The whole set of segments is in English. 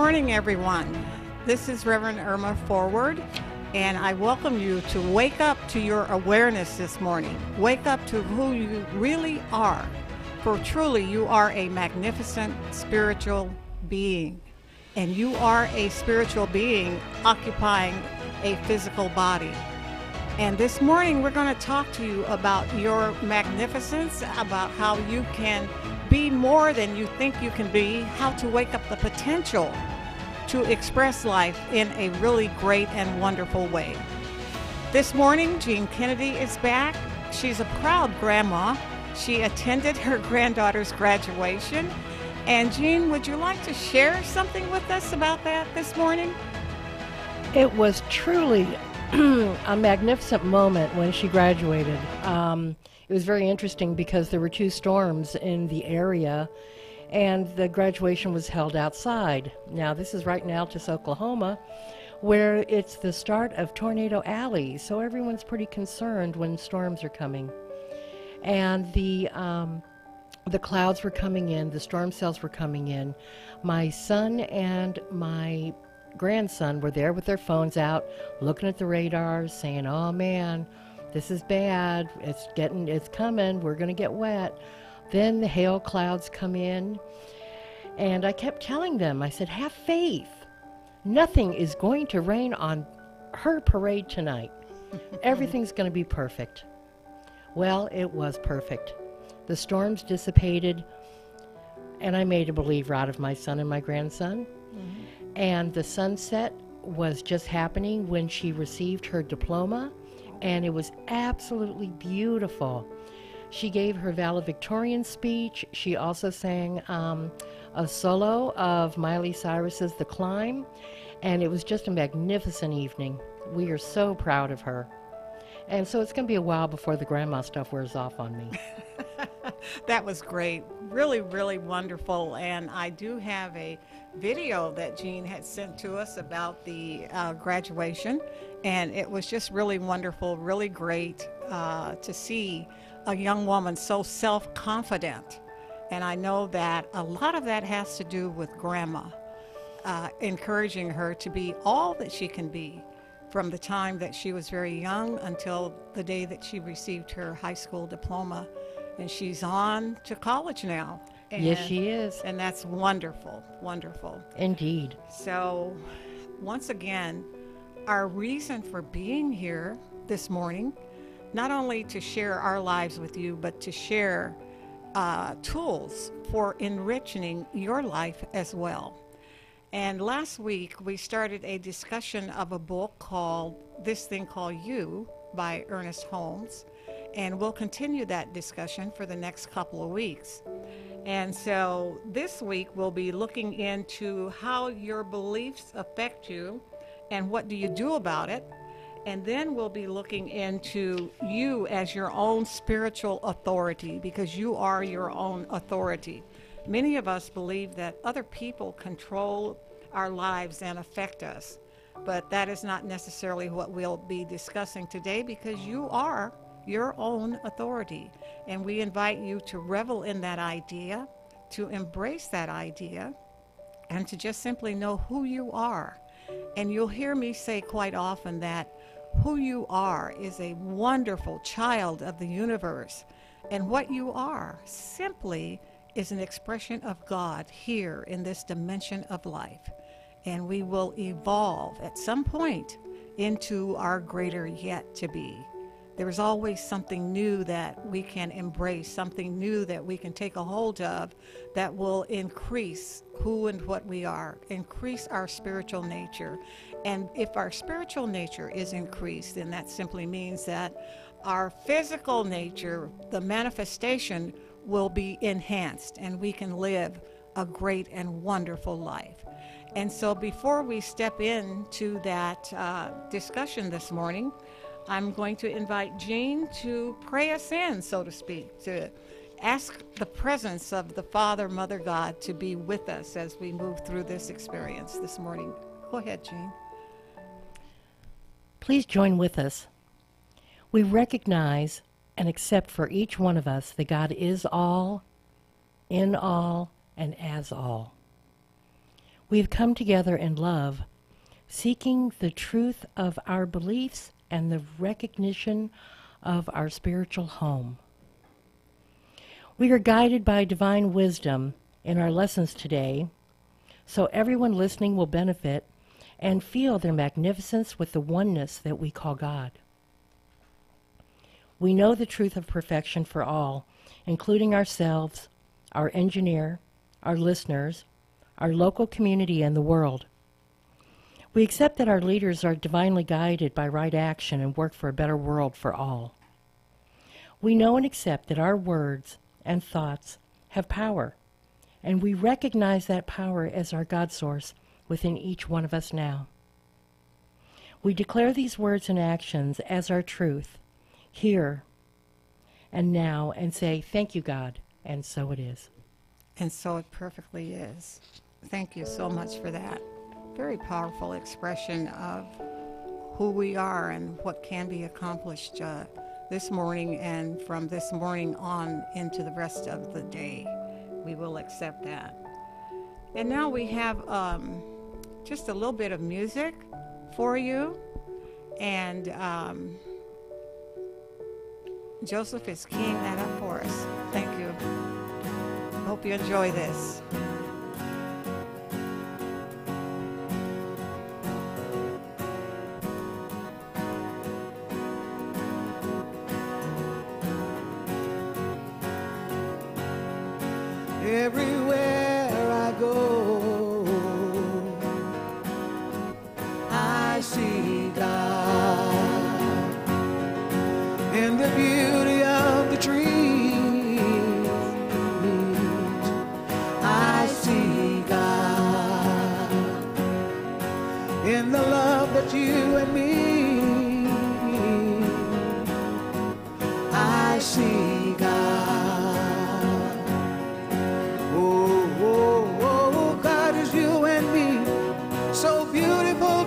morning, everyone. This is Reverend Irma Forward, and I welcome you to wake up to your awareness this morning. Wake up to who you really are, for truly you are a magnificent spiritual being, and you are a spiritual being occupying a physical body. And this morning we're going to talk to you about your magnificence, about how you can be more than you think you can be, how to wake up the potential to express life in a really great and wonderful way. This morning, Jean Kennedy is back. She's a proud grandma. She attended her granddaughter's graduation. And Jean, would you like to share something with us about that this morning? It was truly a magnificent moment when she graduated. It was very interesting because there were two storms in the area, and the graduation was held outside. Now, this is right in Altus, Oklahoma, where it's the start of Tornado Alley, so everyone's pretty concerned when storms are coming. And the clouds were coming in, the storm cells were coming in. My son and my grandson were there with their phones out, looking at the radars, saying, "Oh man, this is bad, it's coming, we're gonna get wet." Then the hail clouds come in, and I kept telling them, I said, have faith. Nothing is going to rain on her parade tonight. Everything's going to be perfect. Well, it was perfect. The storms dissipated, and I made a believer out of my son and my grandson. Mm-hmm. And the sunset was just happening when she received her diploma, and it was absolutely beautiful. She gave her valedictorian speech. She also sang a solo of Miley Cyrus's The Climb, and it was just a magnificent evening. We are so proud of her. And so it's going to be a while before the grandma stuff wears off on me. That was great. Really, really wonderful. And I do have a video that Jean had sent to us about the graduation, and it was just really wonderful, really great to see a young woman so self-confident. And I know that a lot of that has to do with grandma encouraging her to be all that she can be from the time that she was very young until the day that she received her high school diploma. And she's on to college now. And, yes, she is. And that's wonderful, wonderful. Indeed. So once again, our reason for being here this morning, not only to share our lives with you, but to share tools for enriching your life as well. And last week, we started a discussion of a book called This Thing Called You by Ernest Holmes. And we'll continue that discussion for the next couple of weeks. And so this week, we'll be looking into how your beliefs affect you and what do you do about it. And then we'll be looking into you as your own spiritual authority, because you are your own authority. Many of us believe that other people control our lives and affect us, but that is not necessarily what we'll be discussing today, because you are your own authority. And we invite you to revel in that idea, to embrace that idea, and to just simply know who you are. And you'll hear me say quite often that who you are is a wonderful child of the universe. And what you are simply is an expression of God here in this dimension of life. And we will evolve at some point into our greater yet to be. There's always something new that we can embrace, something new that we can take a hold of that will increase who and what we are, increase our spiritual nature. And if our spiritual nature is increased, then that simply means that our physical nature, the manifestation, will be enhanced, and we can live a great and wonderful life. And so before we step into that discussion this morning, I'm going to invite Jean to pray us in, so to speak, to ask the presence of the Father, Mother, God to be with us as we move through this experience this morning. Go ahead, Jean. Please join with us. We recognize and accept for each one of us that God is all, in all, and as all. We have come together in love, seeking the truth of our beliefs and the recognition of our spiritual home. We are guided by divine wisdom in our lessons today, so everyone listening will benefit and feel their magnificence with the oneness that we call God. We know the truth of perfection for all, including ourselves, our engineer, our listeners, our local community, and the world. We accept that our leaders are divinely guided by right action and work for a better world for all. We know and accept that our words and thoughts have power, and we recognize that power as our God source within each one of us now. We declare these words and actions as our truth, here and now, and say, thank you, God, and so it is. And so it perfectly is. Thank you so much for that. Very powerful expression of who we are and what can be accomplished this morning, and from this morning on into the rest of the day. We will accept that. And now we have just a little bit of music for you. And Joseph is keying that up for us. Thank you. Hope you enjoy this. Everywhere I go, I see God in the beauty of the trees. I see God in the love that you and me. I see God.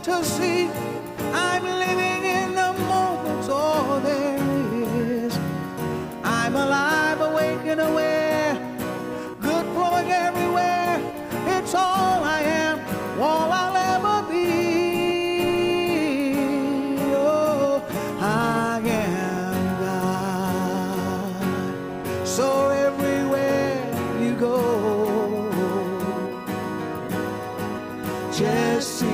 To see, I'm living in the moments, all there is. I'm alive, awake and aware, good flowing everywhere. It's all I am, all I'll ever be. Oh, I am God. So everywhere you go, just see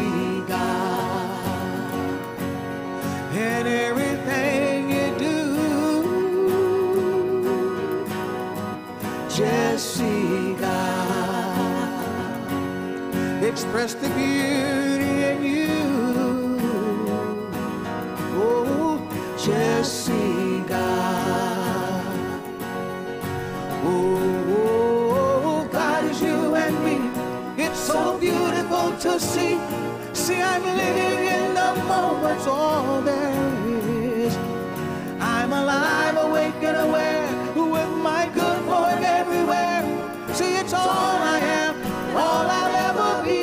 in everything you do, just see God, express the beauty in you. Oh, just see God. Oh, God is you and me. It's so beautiful to see. See, I'm living in the moments, all there is. I'm alive, awake and aware, with my good Lord everywhere. See, it's all I am, all I'll ever be.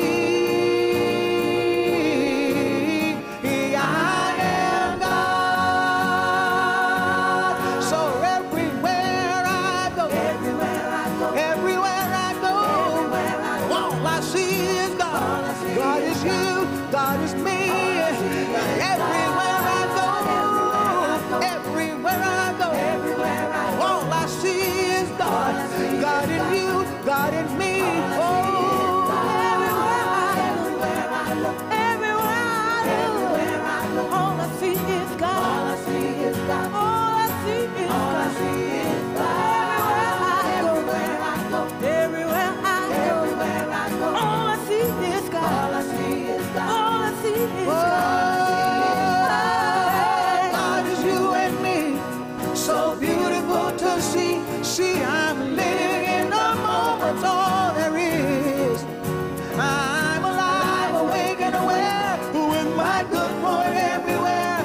I am God. So everywhere I go, everywhere I go, all I see is God. God is you. God is me. Everywhere I go, all I see is God. God in you, God in me. Oh, everywhere I look, all I see is God. All I see is God. All I see is God. Everywhere I go, all I see is God. All I see is God. All I see is God. God is you and me, so beautiful to see. See, I'm living in the moments, all there is. I'm alive, awake and aware, with my good Lord everywhere.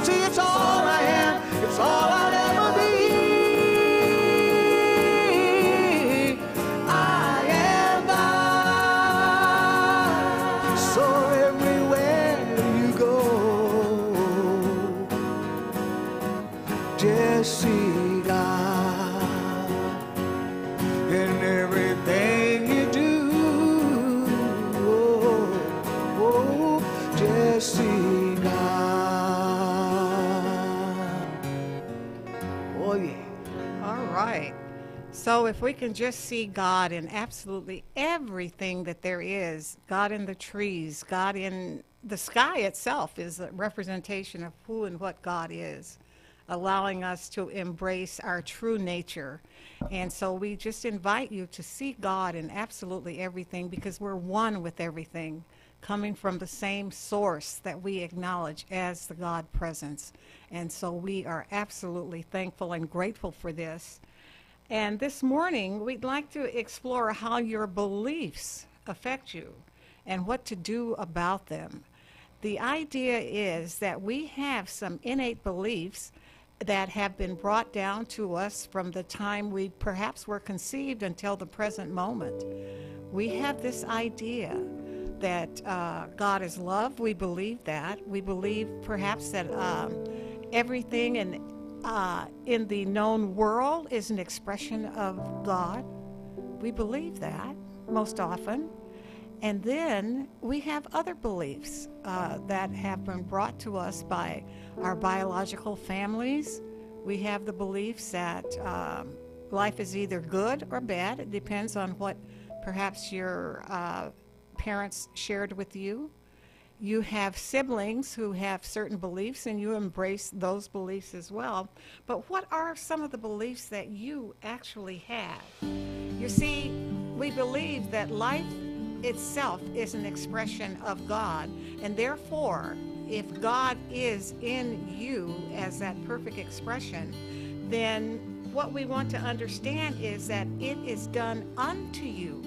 See, it's all I am, it's all I'll ever be. I am God. So everywhere you go, just see God in everything you do. Oh, just see God. Oh yeah. All right. So if we can just see God in absolutely everything that there is, God in the trees, God in the sky itself is a representation of who and what God is, allowing us to embrace our true nature. And so we just invite you to see God in absolutely everything, because we're one with everything, coming from the same source that we acknowledge as the God presence. And so we are absolutely thankful and grateful for this. And this morning, we'd like to explore how your beliefs affect you and what to do about them. The idea is that we have some innate beliefs that have been brought down to us from the time we perhaps were conceived until the present moment. We have this idea that God is love. We believe that. We believe perhaps that everything in the known world is an expression of God. We believe that most often. And then we have other beliefs that have been brought to us by our biological families. We have the beliefs that life is either good or bad. It depends on what perhaps your parents shared with you. You have siblings who have certain beliefs, and you embrace those beliefs as well. But what are some of the beliefs that you actually have? You see, we believe that life itself is an expression of God, and therefore, if God is in you as that perfect expression, then what we want to understand is that it is done unto you.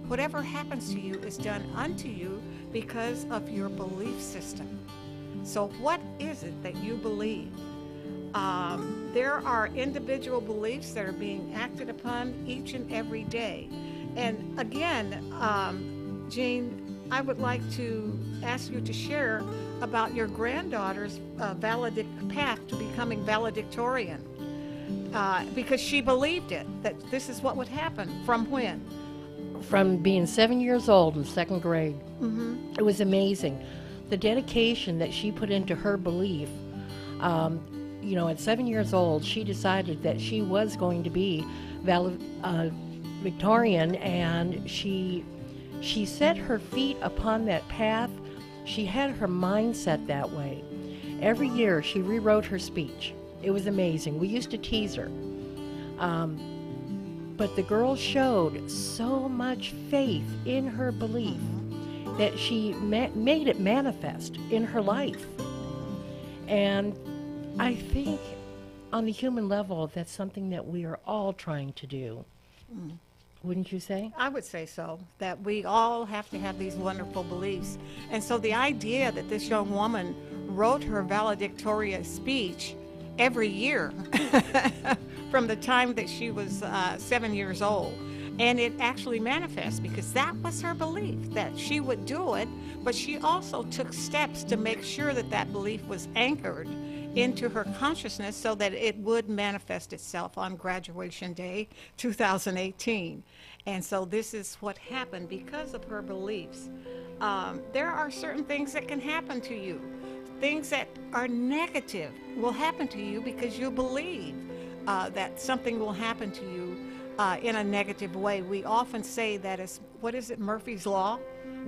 Whatever happens to you is done unto you because of your belief system. So what is it that you believe? There are individual beliefs that are being acted upon each and every day. And again, Jean, I would like to ask you to share about your granddaughter's path to becoming valedictorian, because she believed it, that this is what would happen. From when? From being 7 years old in second grade. Mm-hmm. It was amazing. The dedication that she put into her belief. At 7 years old, she decided that she was going to be valedictorian, and she set her feet upon that path. She had her mindset that way. Every year, she rewrote her speech. It was amazing. We used to tease her. But the girl showed so much faith in her belief that she made it manifest in her life. And I think on the human level, that's something that we are all trying to do. Wouldn't you say? I would say so, that we all have to have these wonderful beliefs. And so the idea that this young woman wrote her valedictorian speech every year from the time that she was 7 years old. And it actually manifests because that was her belief, that she would do it, but she also took steps to make sure that that belief was anchored into her consciousness so that it would manifest itself on graduation day 2018. And so this is what happened because of her beliefs. There are certain things that can happen to you. Things that are negative will happen to you because you believe that something will happen to you in a negative way. We often say that is, what is it, Murphy's Law?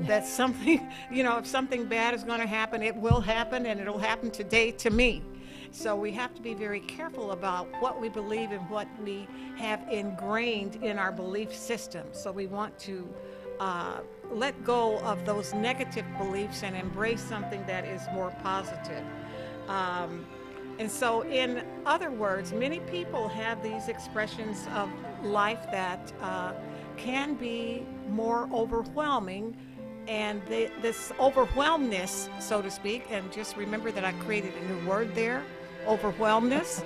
That something, if something bad is going to happen, it will happen, and it'll happen today to me. So we have to be very careful about what we believe and what we have ingrained in our belief system. So we want to let go of those negative beliefs and embrace something that is more positive. And so in other words, many people have these expressions of life that can be more overwhelming, and this overwhelmness, so to speak, and just remember that I created a new word there, overwhelmness,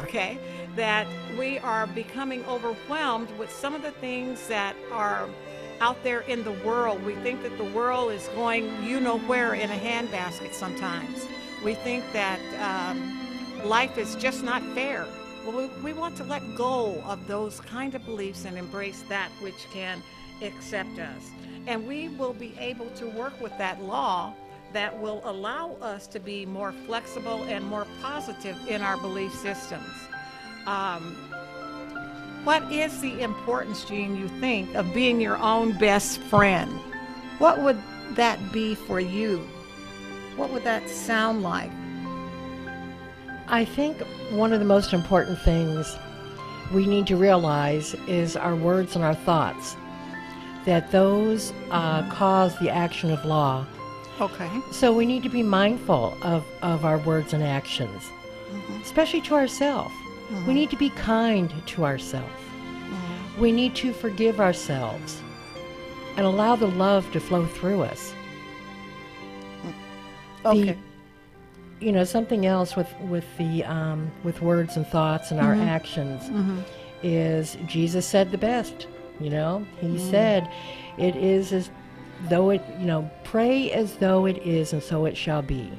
okay, that we are becoming overwhelmed with some of the things that are out there in the world. We think that the world is going where in a handbasket sometimes. We think that life is just not fair. Well, we want to let go of those kind of beliefs and embrace that which can accept us. And we will be able to work with that law that will allow us to be more flexible and more positive in our belief systems. Um, what is the importance, Jean, you think, of being your own best friend? What would that be for you? What would that sound like? I think one of the most important things we need to realize is our words and our thoughts, that those cause the action of law. Okay. So we need to be mindful of our words and actions, especially to ourselves. We need to be kind to ourselves. We need to forgive ourselves and allow the love to flow through us. Okay. Something else with words and thoughts and our actions is Jesus said the best. He said, "It is as though it. Pray as though it is, and so it shall be."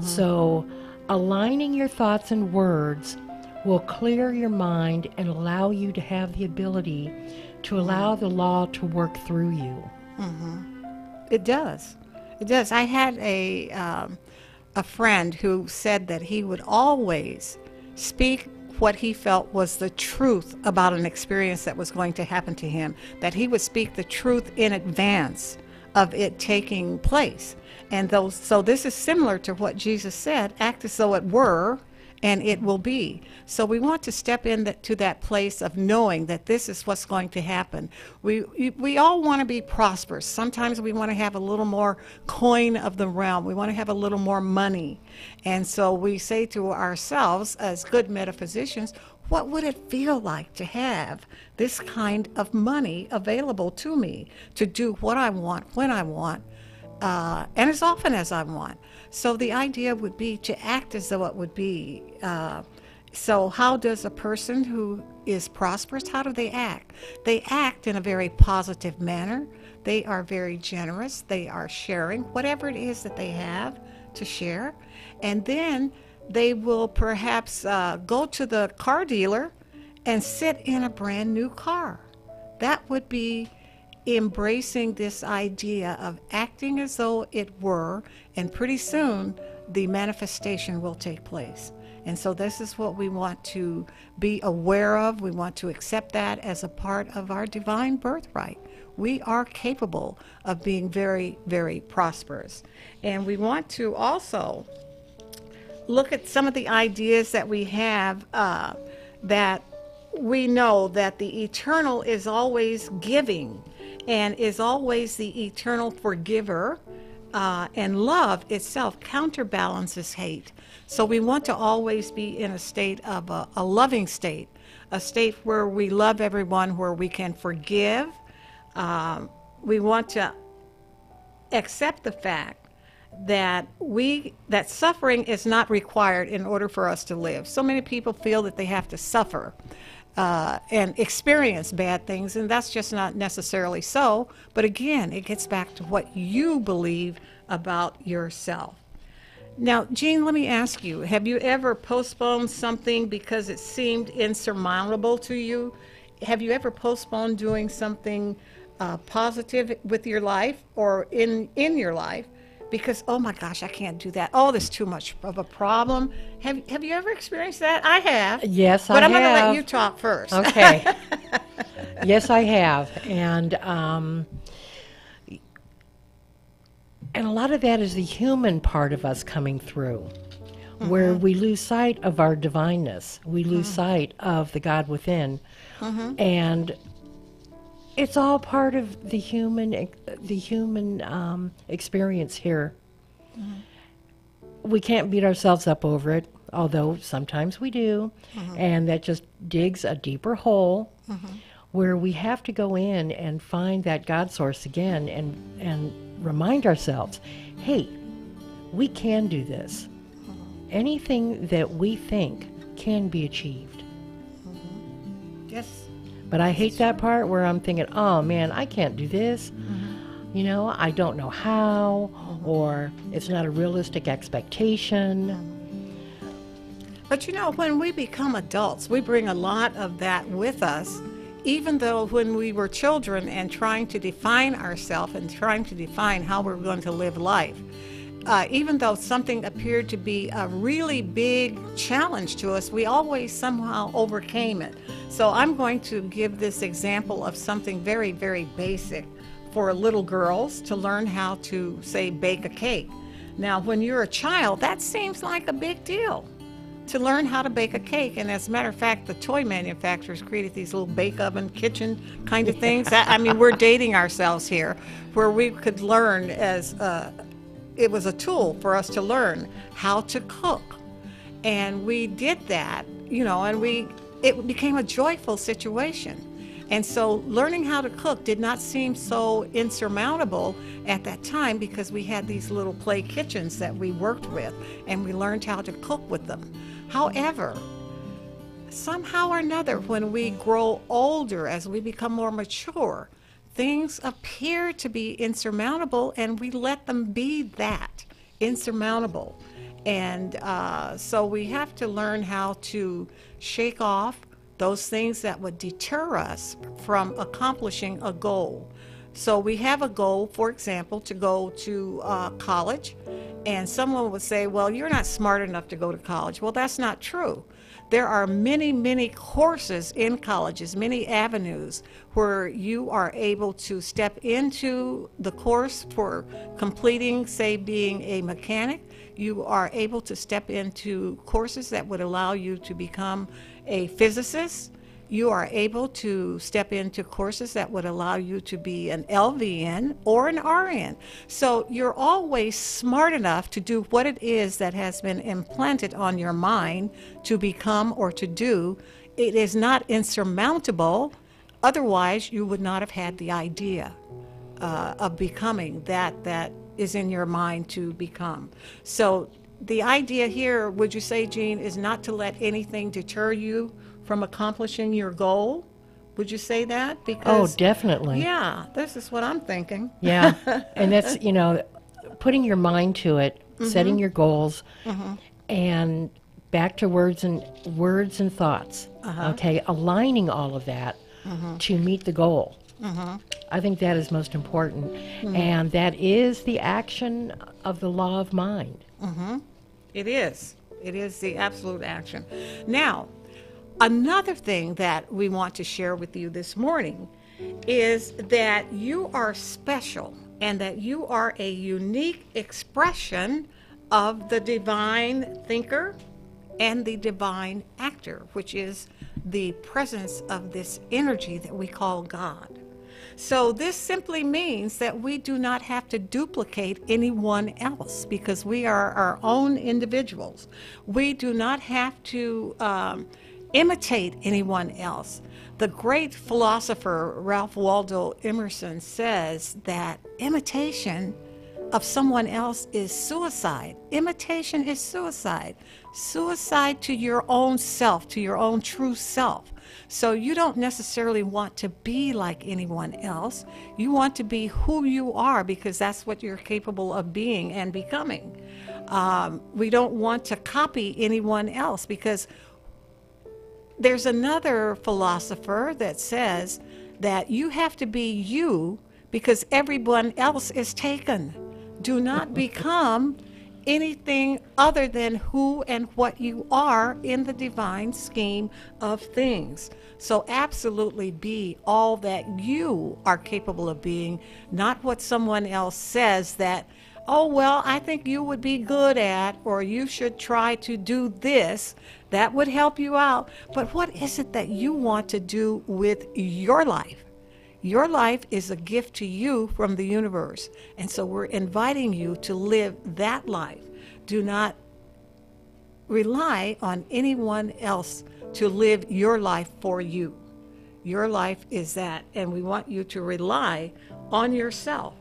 So, aligning your thoughts and words will clear your mind and allow you to have the ability to allow the law to work through you. It does. It does. I had a friend who said that he would always speak what he felt was the truth about an experience that was going to happen to him, that he would speak the truth in advance of it taking place. And so this is similar to what Jesus said, act as though it were, and it will be. So we want to step into that place of knowing that this is what's going to happen. We all want to be prosperous. Sometimes we want to have a little more coin of the realm. We want to have a little more money. And so we say to ourselves, as good metaphysicians, what would it feel like to have this kind of money available to me to do what I want, when I want, and as often as I want? So the idea would be to act as though it would be. So how does a person who is prosperous, how do they act? They act in a very positive manner. They are very generous. They are sharing whatever it is that they have to share. And then they will perhaps go to the car dealer and sit in a brand new car. That would be embracing this idea of acting as though it were, and pretty soon the manifestation will take place. And so this is what we want to be aware of. We want to accept that as a part of our divine birthright. We are capable of being very, very prosperous. And we want to also look at some of the ideas that we have, that we know that the eternal is always giving and is always the eternal forgiver, and love itself counterbalances hate. So we want to always be in a state of a loving state, a state where we love everyone, where we can forgive. We want to accept the fact that suffering is not required in order for us to live. So many people feel that they have to suffer and experience bad things, and that's just not necessarily so. But again, it gets back to what you believe about yourself. Now, Jean, let me ask you, have you ever postponed something because it seemed insurmountable to you? Have you ever postponed doing something positive with your life or in your life because, oh my gosh, I can't do that. Oh, there's too much of a problem. Have you ever experienced that? I have. Yes, but I have. I'm going to let you talk first. Okay. Yes, I have. And a lot of that is the human part of us coming through, where we lose sight of our divineness. We lose sight of the God within. And it's all part of the human experience here. We can't beat ourselves up over it, although sometimes we do. And that just digs a deeper hole where we have to go in and find that God source again and remind ourselves, hey, we can do this. Anything that we think can be achieved. Yes. But I hate that part where I'm thinking, oh man, I can't do this. You know, I don't know how, or it's not a realistic expectation. But you know, when we become adults, we bring a lot of that with us even though when we were children and trying to define ourselves and trying to define how we're going to live life, even though something appeared to be a really big challenge to us, we always somehow overcame it. So I'm going to give this example of something very, very basic for little girls to learn how to, say, bake a cake. Now, when you're a child, that seems like a big deal to learn how to bake a cake. And as a matter of fact, the toy manufacturers created these little bake oven kitchen kind of things. I mean, we're dating ourselves here, where we could learn as it was a tool for us to learn how to cook. And we did that, and it became a joyful situation. And so learning how to cook did not seem so insurmountable at that time, because we had these little play kitchens that we worked with, and we learned how to cook with them. However, somehow or another, when we grow older, as we become more mature, things appear to be insurmountable, and we let them be that, insurmountable. And so we have to learn how to shake off those things that would deter us from accomplishing a goal. So we have a goal, for example, to go to college, and someone would say, well, you're not smart enough to go to college. Well, that's not true. There are many, many courses in colleges, many avenues where you are able to step into the course for completing, say, being a mechanic. You are able to step into courses that would allow you to become a physicist. You are able to step into courses that would allow you to be an LVN or an RN. So you're always smart enough to do what it is that has been implanted on your mind to become or to do. It is not insurmountable. Otherwise, you would not have had the idea of becoming that is in your mind to become. So the idea here, would you say, Jean, is not to let anything deter you from accomplishing your goal? Would you say that? Because, oh, definitely. Yeah, this is what I'm thinking. Yeah, and that's, putting your mind to it, setting your goals, and back to words and thoughts, okay, aligning all of that to meet the goal. I think that is most important, and that is the action of the law of mind. It is. It is the absolute action. Now, another thing that we want to share with you this morning is that you are special and that you are a unique expression of the divine thinker and the divine actor, which is the presence of this energy that we call God. So this simply means that we do not have to duplicate anyone else, because we are our own individuals. We do not have to imitate anyone else. The great philosopher Ralph Waldo Emerson says that imitation of someone else is suicide. Imitation is suicide. Suicide to your own self, to your own true self. So you don't necessarily want to be like anyone else. You want to be who you are, because that's what you're capable of being and becoming. We don't want to copy anyone else, because there's another philosopher that says that you have to be you because everyone else is taken. Do not become anything other than who and what you are in the divine scheme of things. So absolutely be all that you are capable of being, not what someone else says that, oh, well, I think you would be good at, or you should try to do this. That would help you out. But what is it that you want to do with your life? Your life is a gift to you from the universe. And so we're inviting you to live that life. Do not rely on anyone else to live your life for you. Your life is that, and we want you to rely on yourself.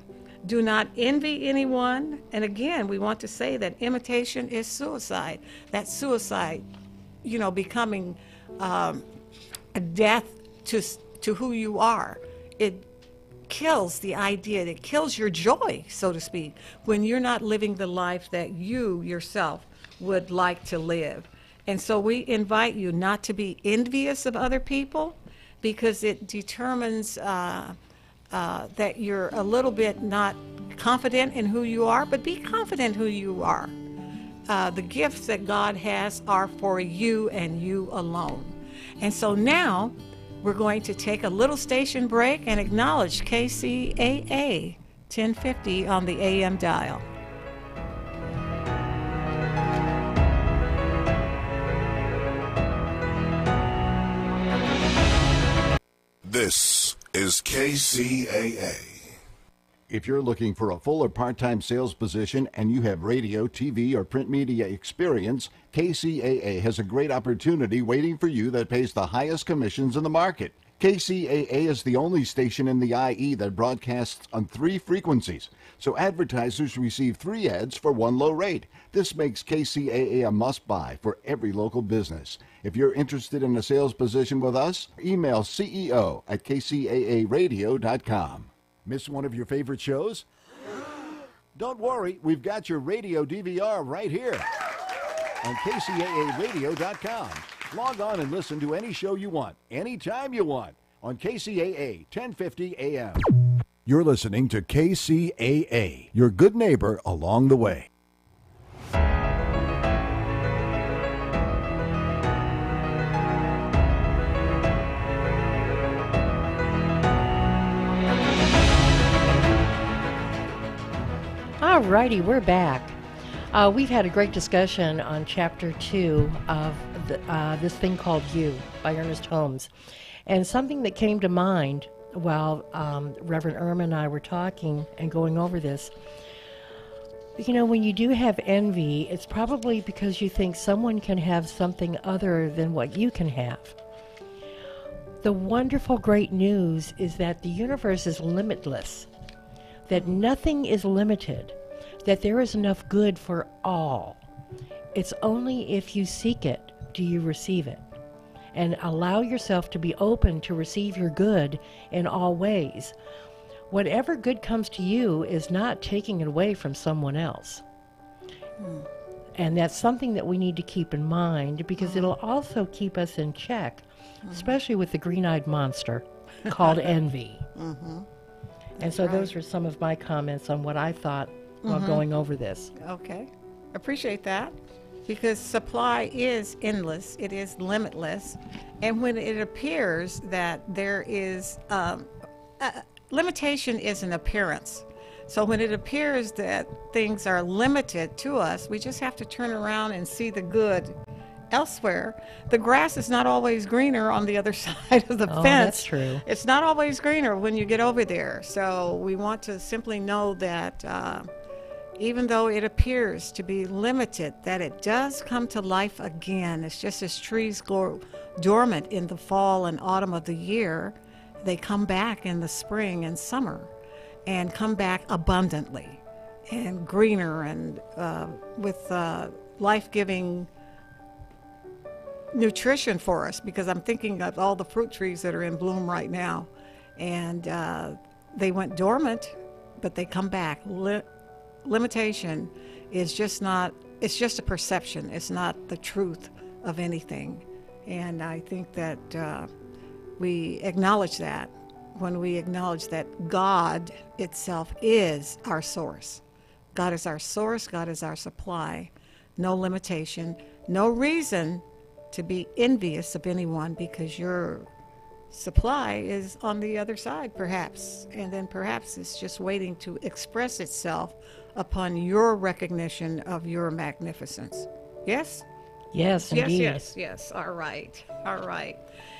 Do not envy anyone. And again, we want to say that imitation is suicide. That suicide, becoming a death to who you are. It kills the idea, it kills your joy, so to speak, when you're not living the life that you yourself would like to live. And so we invite you not to be envious of other people, because it determines that you're a little bit not confident in who you are, but be confident who you are. The gifts that God has are for you and you alone. And so now we're going to take a little station break and acknowledge KCAA 1050 on the AM dial. This is KCAA. If you're looking for a full or part-time sales position and you have radio, TV, or print media experience, KCAA has a great opportunity waiting for you that pays the highest commissions in the market. KCAA is the only station in the IE that broadcasts on 3 frequencies, so advertisers receive 3 ads for 1 low rate. This makes KCAA a must-buy for every local business. If you're interested in a sales position with us, email ceo@kcaaradio.com. Miss one of your favorite shows? Don't worry, we've got your radio DVR right here on kcaaradio.com. Log on and listen to any show you want, anytime you want, on KCAA 1050 AM. You're listening to KCAA, your good neighbor along the way. Alrighty, we're back. We've had a great discussion on Chapter 2 of this thing called You by Ernest Holmes. And something that came to mind while Reverend Irma and I were talking and going over this, you know, when you do have envy, it's probably because you think someone can have something other than what you can have. The wonderful, great news is that the universe is limitless, that nothing is limited, that there is enough good for all. It's only if you seek it do you receive it. And allow yourself to be open to receive your good in all ways. Whatever good comes to you is not taking it away from someone else. And that's something that we need to keep in mind, because it'll also keep us in check, especially with the green-eyed monster called envy. And so those are some of my comments on what I thought while going over this. Okay. Appreciate that, because supply is endless. It is limitless. And when it appears that there is limitation is an appearance. So when it appears that things are limited to us, we just have to turn around and see the good elsewhere. The grass is not always greener on the other side of the fence. That's true. It's not always greener when you get over there. So we want to simply know that even though it appears to be limited, that it does come to life again. It's just as trees go dormant in the fall and autumn of the year, they come back in the spring and summer and come back abundantly and greener and with life-giving nutrition for us, because I'm thinking of all the fruit trees that are in bloom right now, and they went dormant, but they come back. Limitation is just not, it's just a perception. It's not the truth of anything. And I think that we acknowledge that when we acknowledge that God itself is our source. God is our source. God is our supply. No limitation, no reason to be envious of anyone, because your supply is on the other side, perhaps, and then perhaps it's just waiting to express itself upon your recognition of your magnificence. Yes? Yes, indeed. Yes. All right.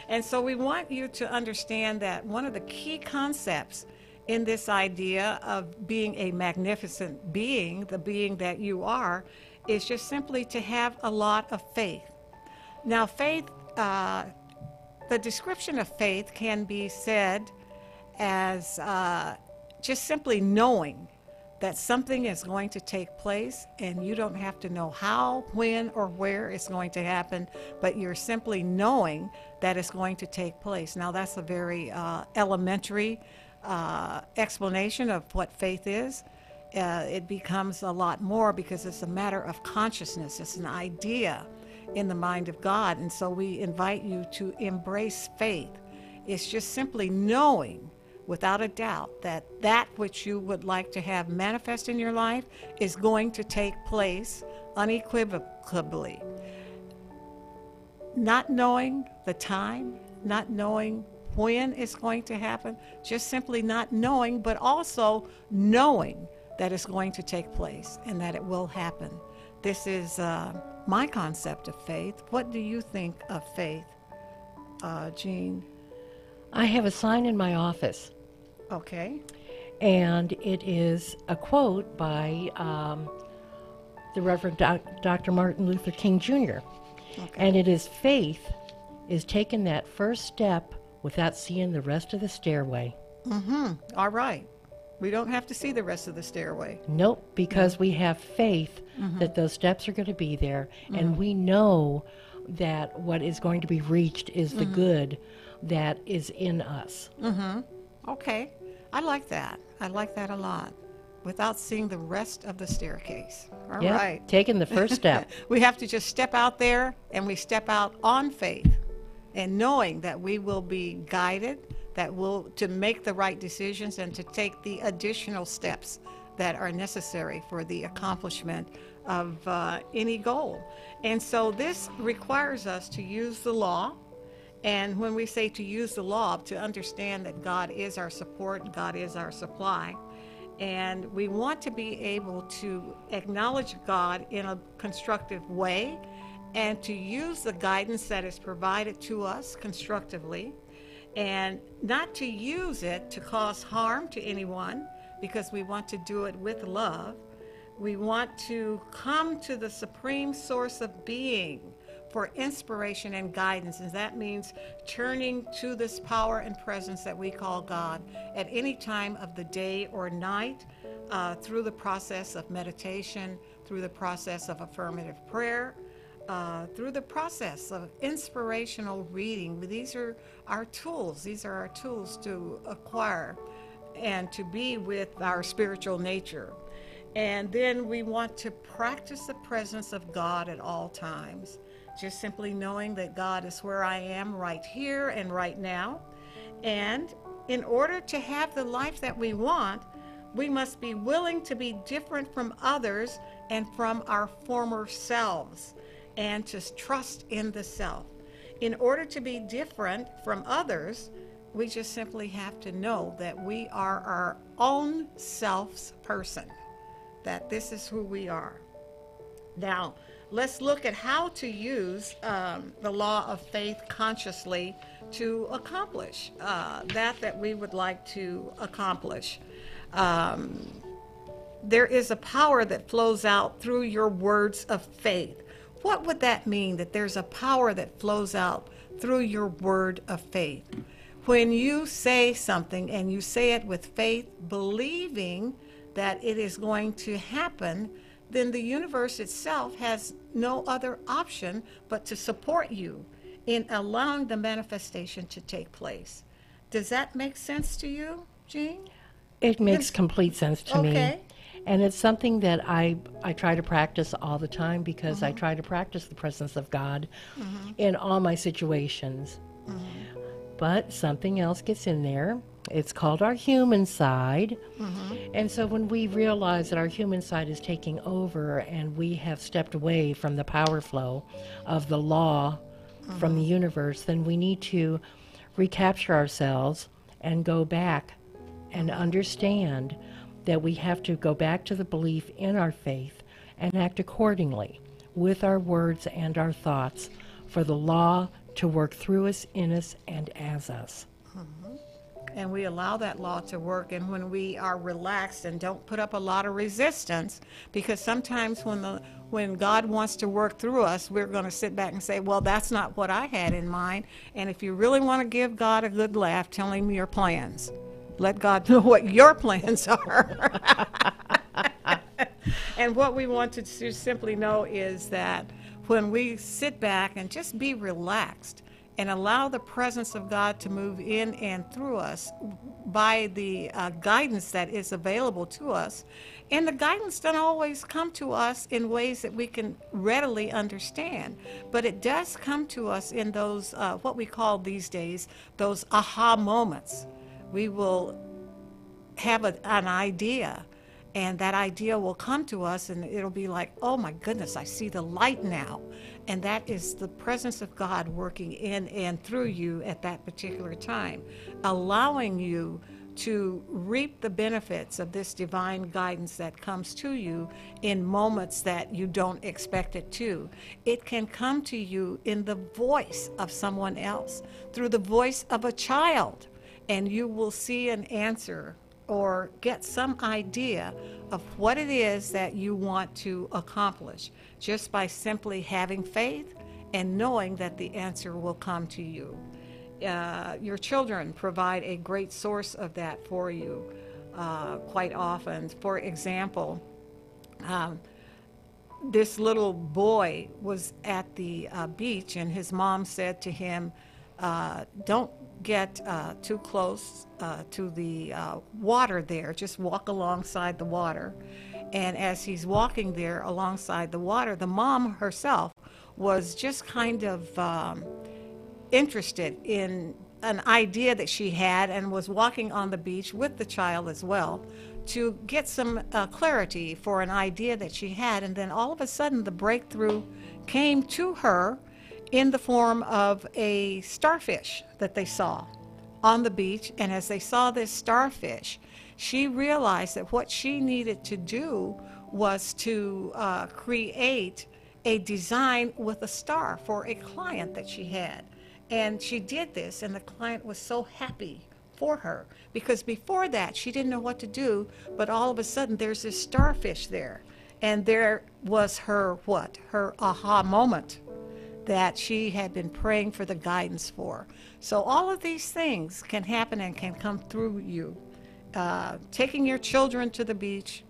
And so we want you to understand that one of the key concepts in this idea of being a magnificent being, the being that you are, is just simply to have a lot of faith. Now, faith, the description of faith can be said as just simply knowing that something is going to take place, and you don't have to know how, when, or where it's going to happen, but you're simply knowing that it's going to take place. Now, that's a very elementary explanation of what faith is. It becomes a lot more, because it's a matter of consciousness. It's an idea in the mind of God. And so we invite you to embrace faith It's just simply knowing without a doubt that that which you would like to have manifest in your life is going to take place unequivocally. Not knowing the time, not knowing when it's going to happen, just simply not knowing, but also knowing that it's going to take place and that it will happen. This is my concept of faith. What do you think of faith, Jean? I have a sign in my office, Okay. and it is a quote by the Reverend Dr. Martin Luther King Jr. Okay. And it is, faith is taking that first step without seeing the rest of the stairway. All right. We don't have to see the rest of the stairway. Nope, because we have faith that those steps are going to be there, and we know that what is going to be reached is the good that is in us. Okay. I like that. I like that a lot. Without seeing the rest of the staircase. All Yep, right. taking the first step. We have to just step out there, and we step out on faith and knowing that we will be guided, that we'll to make the right decisions and to take the additional steps that are necessary for the accomplishment of any goal. And so this requires us to use the law. And when we say to use the law, to understand that God is our support, God is our supply. And we want to be able to acknowledge God in a constructive way and to use the guidance that is provided to us constructively, and not to use it to cause harm to anyone, because we want to do it with love. We want to come to the supreme source of being for inspiration and guidance, and that means turning to this power and presence that we call God at any time of the day or night, through the process of meditation, through the process of affirmative prayer, through the process of inspirational reading. These are our tools. These are our tools to acquire and to be with our spiritual nature. And then we want to practice the presence of God at all times. Just simply knowing that God is where I am right here and right now. And in order to have the life that we want, we must be willing to be different from others and from our former selves, and to trust in the self. In order to be different from others, we just simply have to know that we are our own self's person, that this is who we are. Now, let's look at how to use the law of faith consciously to accomplish that we would like to accomplish. There is a power that flows out through your words of faith. What would that mean, that there's a power that flows out through your word of faith? When you say something and you say it with faith, believing that it is going to happen, then the universe itself has no other option but to support you in allowing the manifestation to take place. Does that make sense to you, Jean? It makes complete sense to me. Okay. And it's something that I try to practice all the time, because I try to practice the presence of God in all my situations. But something else gets in there. It's called our human side. And so when we realize that our human side is taking over and we have stepped away from the power flow of the law from the universe, then we need to recapture ourselves and go back and understand that we have to go back to the belief in our faith and act accordingly with our words and our thoughts for the law to work through us, in us, and as us. And we allow that law to work, and when we are relaxed and don't put up a lot of resistance, because sometimes when God wants to work through us, we're going to sit back and say, well, that's not what I had in mind. And if you really want to give God a good laugh, tell him your plans. Let God know what your plans are. And what we want to simply know is that when we sit back and just be relaxed and allow the presence of God to move in and through us by the guidance that is available to us, And the guidance doesn't always come to us in ways that we can readily understand, but it does come to us in those, what we call these days, those aha moments. We will have an idea, and that idea will come to us, and it'll be like, oh my goodness, I see the light now. And that is the presence of God working in and through you at that particular time, allowing you to reap the benefits of this divine guidance that comes to you in moments that you don't expect it to. It can come to you in the voice of someone else, through the voice of a child, and you will see an answer or get some idea of what it is that you want to accomplish just by simply having faith and knowing that the answer will come to you. Your children provide a great source of that for you quite often. For example, this little boy was at the beach, and his mom said to him, don't get too close to the water there. Just walk alongside the water. And as he's walking there alongside the water, the mom herself was just kind of interested in an idea that she had, and was walking on the beach with the child as well to get some clarity for an idea that she had. And then all of a sudden the breakthrough came to her in the form of a starfish that they saw on the beach. And as they saw this starfish, she realized that what she needed to do was to create a design with a star for a client that she had. And she did this, and the client was so happy for her, because before that she didn't know what to do, but all of a sudden there's this starfish there, and there was her aha moment that she had been praying for the guidance for. So all of these things can happen and can come through you. Taking your children to the beach,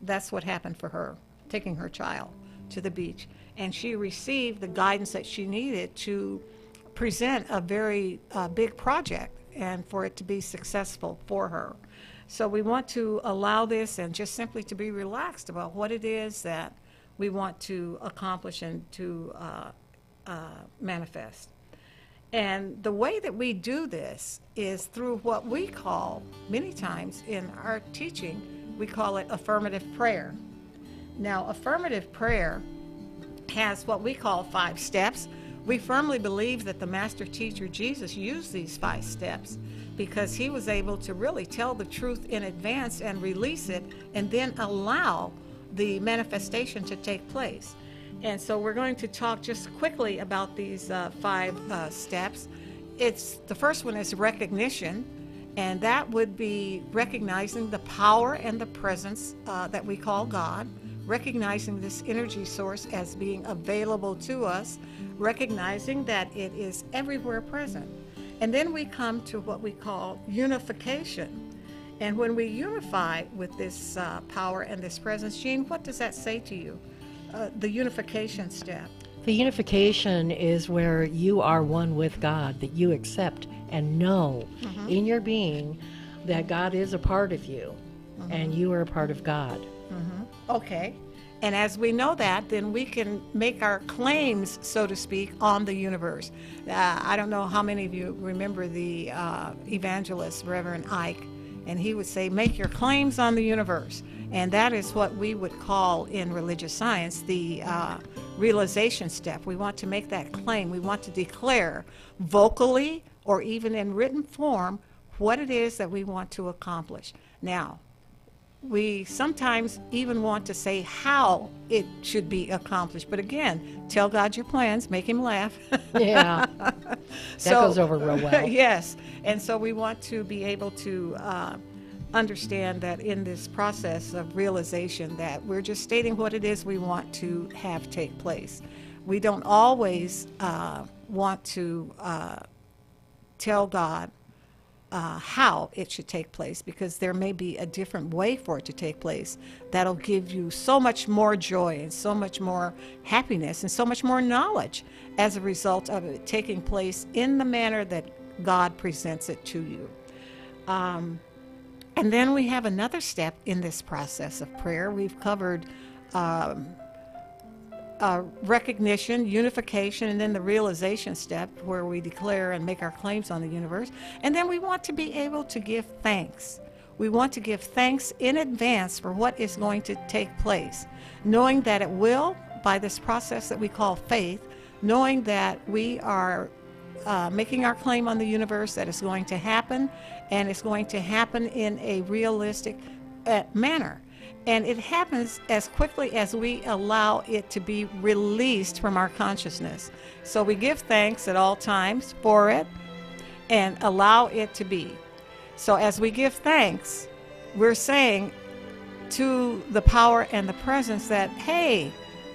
that's what happened for her, taking her child to the beach, and she received the guidance that she needed to present a very big project and for it to be successful for her. So we want to allow this and just simply to be relaxed about what it is that we want to accomplish and to manifest. And the way that we do this is through what we call, many times in our teaching, we call it affirmative prayer. Now, affirmative prayer has what we call 5 steps. We firmly believe that the master teacher Jesus used these 5 steps because he was able to really tell the truth in advance and release it, and then allow the manifestation to take place. And so we're going to talk just quickly about these 5 steps. The first one is recognition, and that would be recognizing the power and the presence that we call God, recognizing this energy source as being available to us, recognizing that it is everywhere present. And then we come to what we call unification. And when we unify with this power and this presence, Jean, what does that say to you? The unification step. The unification is where you are one with God, that you accept and know in your being that God is a part of you and you are a part of God. Okay. And as we know that, then we can make our claims, so to speak, on the universe. I don't know how many of you remember the evangelist, Reverend Ike, and he would say, make your claims on the universe. And that is what we would call in religious science the realization step. We want to make that claim. We want to declare vocally or even in written form what it is that we want to accomplish. Now, we sometimes even want to say how it should be accomplished. But again, tell God your plans, make him laugh. Yeah, that goes over real well. Yes, and so we want to be able to understand that in this process of realization that we're just stating what it is we want to have take place. We don't always want to tell God how it should take place, because there may be a different way for it to take place that'll give you so much more joy and so much more happiness and so much more knowledge as a result of it taking place in the manner that God presents it to you. And then we have another step in this process of prayer. We've covered recognition, unification, and then the realization step where we declare and make our claims on the universe. And then we want to be able to give thanks. We want to give thanks in advance for what is going to take place, knowing that it will, by this process that we call faith, knowing that we are making our claim on the universe, that it's going to happen, and it's going to happen in a realistic manner. And it happens as quickly as we allow it to be released from our consciousness. So we give thanks at all times for it and allow it to be. So as we give thanks, we're saying to the power and the presence that, hey,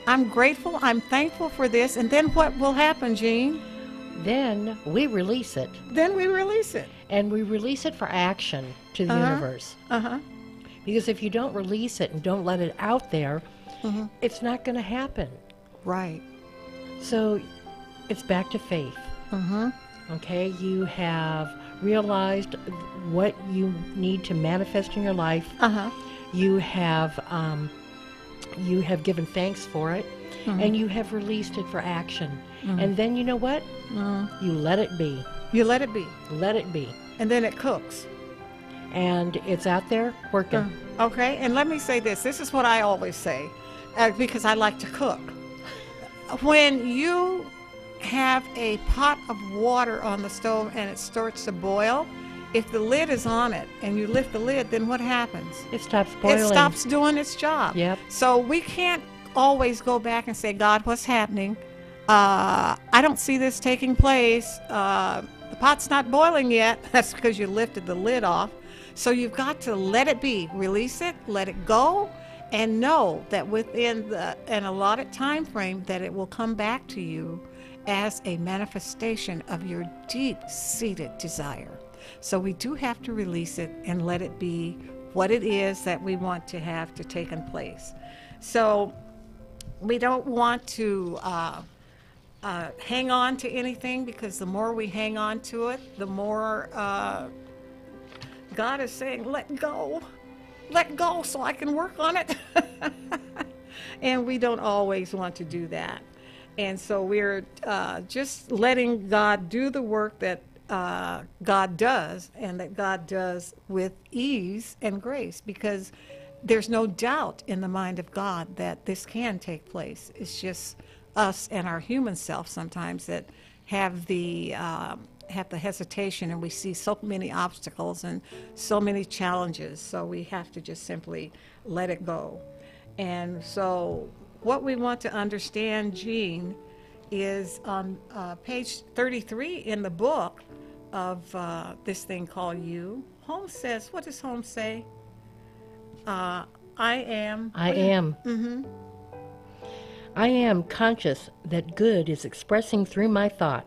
I'm grateful, I'm thankful for this. And then what will happen, Jean? Then we release it. Then we release it. And we release it for action to the universe. Because if you don't release it and don't let it out there, it's not going to happen. Right. So it's back to faith. Okay, you have realized what you need to manifest in your life. You have given thanks for it, and you have released it for action. And then you know what? You let it be. You let it be. Let it be. And then it cooks. And it's out there working. Okay, and let me say this. This is what I always say, because I like to cook. When you have a pot of water on the stove and it starts to boil, if the lid is on it and you lift the lid, then what happens? It stops boiling. It stops doing its job. Yep. So we can't always go back and say, God, what's happening? I don't see this taking place. The pot's not boiling yet. That's because you lifted the lid off. So you've got to let it be, release it, let it go, and know that within an allotted time frame that it will come back to you as a manifestation of your deep-seated desire. So we do have to release it and let it be what it is that we want to have to take in place. So we don't want to hang on to anything, because the more we hang on to it, the more God is saying, let go so I can work on it. And we don't always want to do that. And so we're just letting God do the work that God does, and that God does with ease and grace, because there's no doubt in the mind of God that this can take place. It's just us and our human self sometimes that have the hesitation, and we see so many obstacles and so many challenges. So we have to just simply let it go. And so what we want to understand, Jean, is on page 33 in the book of this thing called You. Holmes says, what does Holmes say? I am. I am conscious that good is expressing through my thought.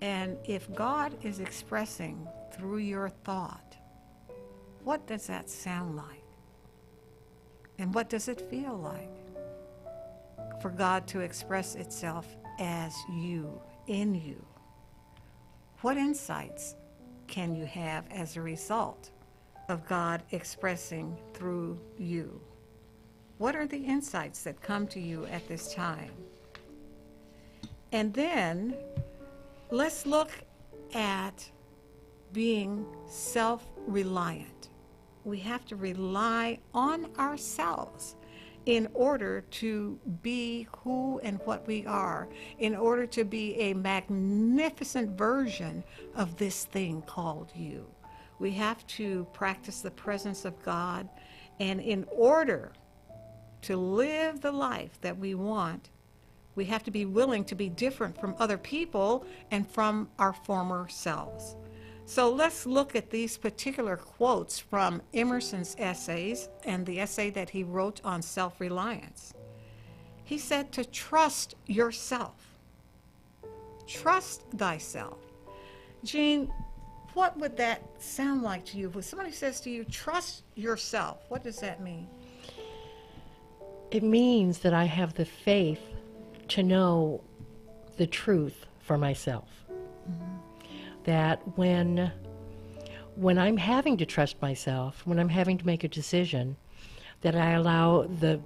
And if God is expressing through your thought, what does that sound like? And what does it feel like for God to express itself as you, in you? What insights can you have as a result of God expressing through you? What are the insights that come to you at this time? And then let's look at being self-reliant. We have to rely on ourselves in order to be who and what we are, in order to be a magnificent version of this thing called you. We have to practice the presence of God, and in order to live the life that we want, we have to be willing to be different from other people and from our former selves. So let's look at these particular quotes from Emerson's essays and the essay that he wrote on self-reliance. He said to trust yourself. Trust thyself. Jean, what would that sound like to you? When somebody says to you, trust yourself, what does that mean? It means that I have the faith to know the truth for myself. That when when I'm having to trust myself, when I'm having to make a decision, that I allow the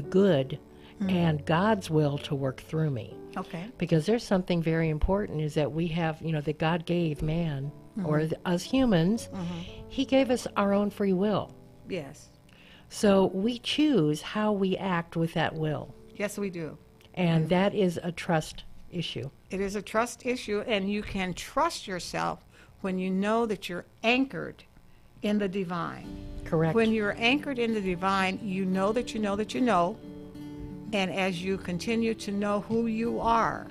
good and God's will to work through me. Okay. Because there's something very important is that we have, that God gave man, or us humans, he gave us our own free will. Yes. So we choose how we act with that will. Yes, we do. And that is a trust issue. It is a trust issue, and you can trust yourself when you know that you're anchored in the divine. Correct. When you're anchored in the divine, you know that you know that you know. And as you continue to know who you are,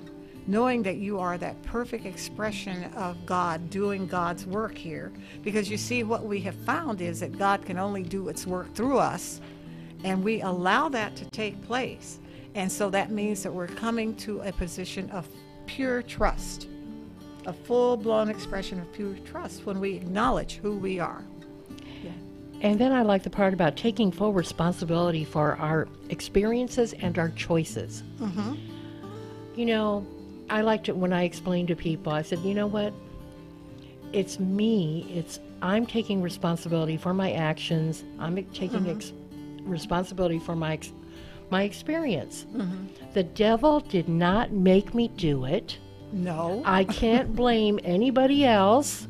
knowing that you are that perfect expression of God doing God's work here, because you see, what we have found is that God can only do its work through us, and we allow that to take place. And so that means that we're coming to a position of pure trust, a full-blown expression of pure trust when we acknowledge who we are. And then I like the part about taking full responsibility for our experiences and our choices. I liked it when I explained to people, I said, you know what? It's me. I'm taking responsibility for my actions. I'm taking responsibility for my experience. The devil did not make me do it. No. I can't blame anybody else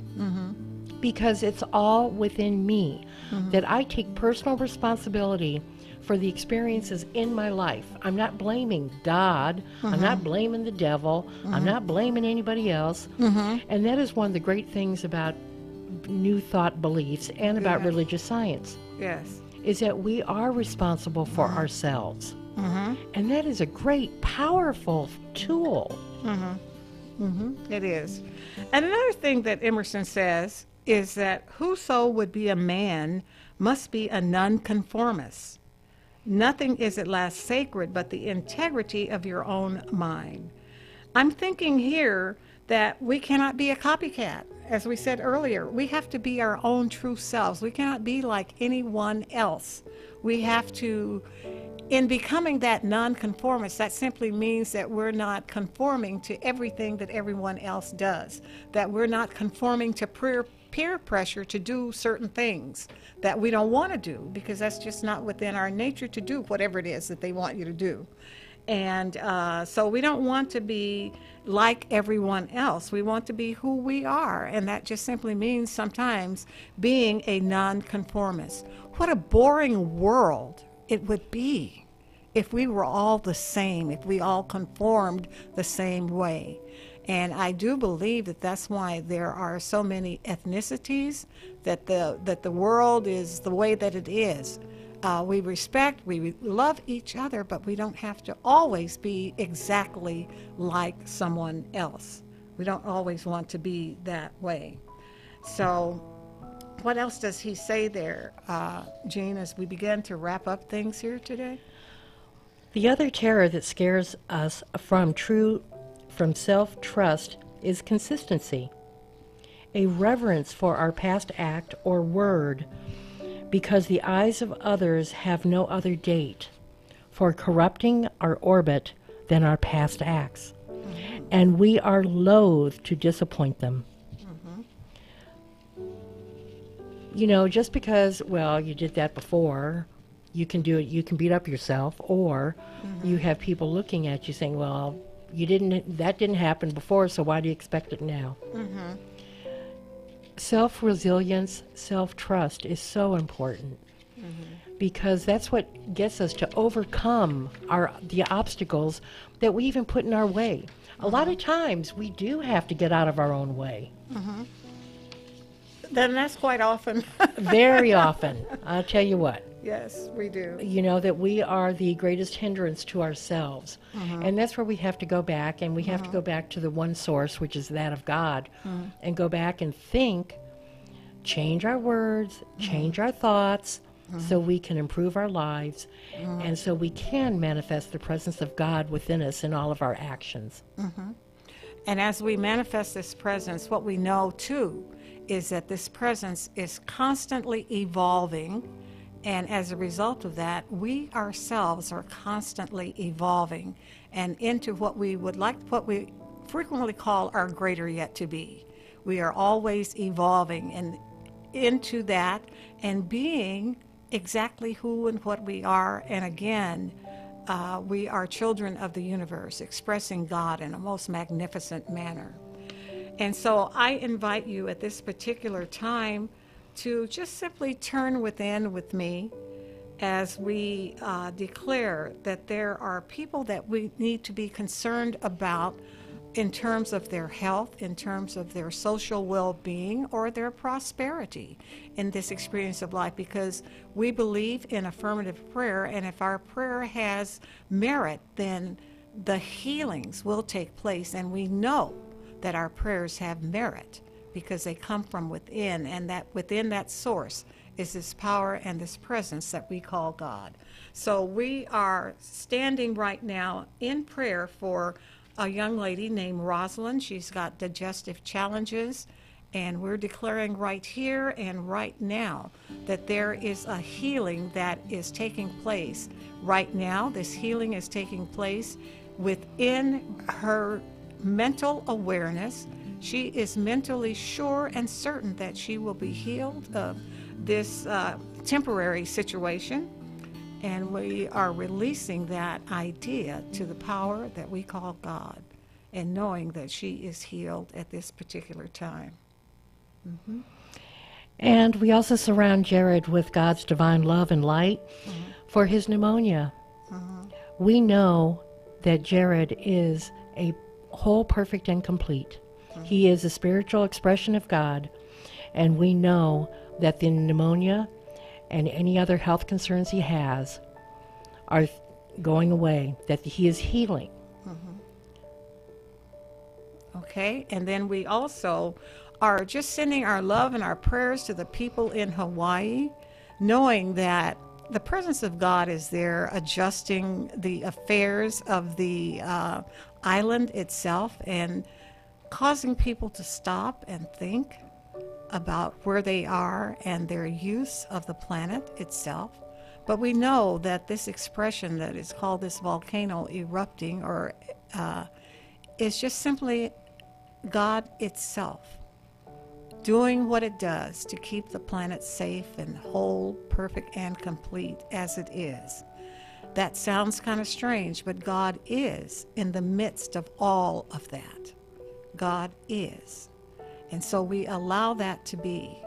because it's all within me. That I take personal responsibility for the experiences in my life. I'm not blaming God. I'm not blaming the devil. I'm not blaming anybody else. And that is one of the great things about New Thought beliefs and about religious science. Yes. Is that we are responsible for ourselves. And that is a great, powerful tool. It is. And another thing that Emerson says is that whoso would be a man must be a nonconformist. Nothing is at last sacred but the integrity of your own mind. I'm thinking here that we cannot be a copycat. As we said earlier, we have to be our own true selves. We cannot be like anyone else. We have to, in becoming that nonconformist, that simply means that we're not conforming to everything that everyone else does, that we're not conforming to peer pressure to do certain things that we don't want to do, because that's just not within our nature to do whatever it is that they want you to do. And so we don't want to be like everyone else. We want to be who we are, and that just simply means sometimes being a nonconformist. What a boring world it would be if we were all the same, if we all conformed the same way. And I do believe that that's why there are so many ethnicities, that the world is the way that it is. We respect, we love each other, but we don't have to always be exactly like someone else. We don't always want to be that way. So what else does he say there, Jean, as we begin to wrap up things here today? The other terror that scares us from self-trust is consistency, a reverence for our past act or word, because the eyes of others have no other date for corrupting our orbit than our past acts, and we are loath to disappoint them. Just because, well, you did that before, you can do it, you can beat up yourself, or you have people looking at you saying, well, that didn't happen before, so why do you expect it now? Self-resilience, self-trust is so important, because that's what gets us to overcome the obstacles that we even put in our way. A lot of times we do have to get out of our own way. Then that's quite often. Very often. I'll tell you what. Yes, we do. That we are the greatest hindrance to ourselves. And that's where we have to go back, and we have to go back to the one source, which is that of God, and go back and think, change our words, change our thoughts, so we can improve our lives, and so we can manifest the presence of God within us in all of our actions. And as we manifest this presence, what we know, too, is that this presence is constantly evolving. And as a result of that, we ourselves are constantly evolving and into what we frequently call our greater yet to be. We are always evolving. And into that and being exactly who and what we are. And again, we are children of the universe, expressing God in a most magnificent manner. And so I invite you at this particular time to just simply turn within with me as we declare that there are people that we need to be concerned about in terms of their health, in terms of their social well-being, or their prosperity in this experience of life, because we believe in affirmative prayer, and if our prayer has merit, then the healings will take place, and we know that our prayers have merit because they come from within, and that within that source is this power and this presence that we call God. So we are standing right now in prayer for a young lady named Rosalind. She's got digestive challenges, and we're declaring right here and right now that there is a healing that is taking place right now. This healing is taking place within her mental awareness. She is mentally sure and certain that she will be healed of this temporary situation. And we are releasing that idea to the power that we call God, and knowing that she is healed at this particular time. Mm-hmm. And we also surround Jared with God's divine love and light for his pneumonia. We know that Jared is a whole, perfect, and complete. He is a spiritual expression of God, and we know that the pneumonia and any other health concerns he has are going away, that he is healing. Okay, and then we also are just sending our love and our prayers to the people in Hawaii, knowing that the presence of God is there, adjusting the affairs of the island itself and causing people to stop and think about where they are and their use of the planet itself. But we know that this expression that is called this volcano erupting or is just simply God itself doing what it does to keep the planet safe and whole, perfect, and complete as it is. That sounds kind of strange, but God is in the midst of all of that. God is. And so we allow that to be.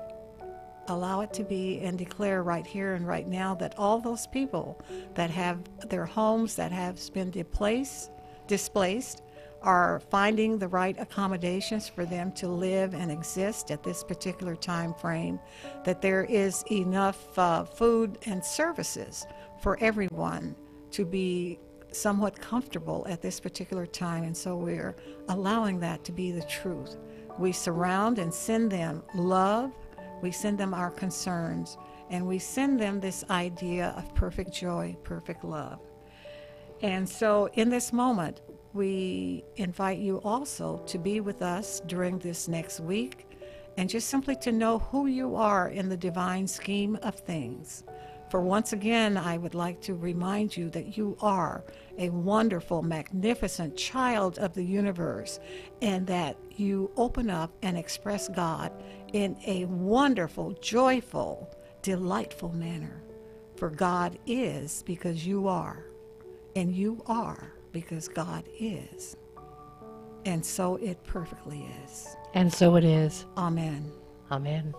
Allow it to be, and declare right here and right now that all those people that have their homes that have been displaced are finding the right accommodations for them to live and exist at this particular time frame, that there is enough food and services for everyone to be somewhat comfortable at this particular time. And so we're allowing that to be the truth. We surround and send them love, we send them our concerns, and we send them this idea of perfect joy, perfect love. And so in this moment, we invite you also to be with us during this next week, and just simply to know who you are in the divine scheme of things. For once again, I would like to remind you that you are a wonderful, magnificent child of the universe, and that you open up and express God in a wonderful, joyful, delightful manner. For God is because you are, and you are because God is. And so it perfectly is. And so it is. Amen. Amen.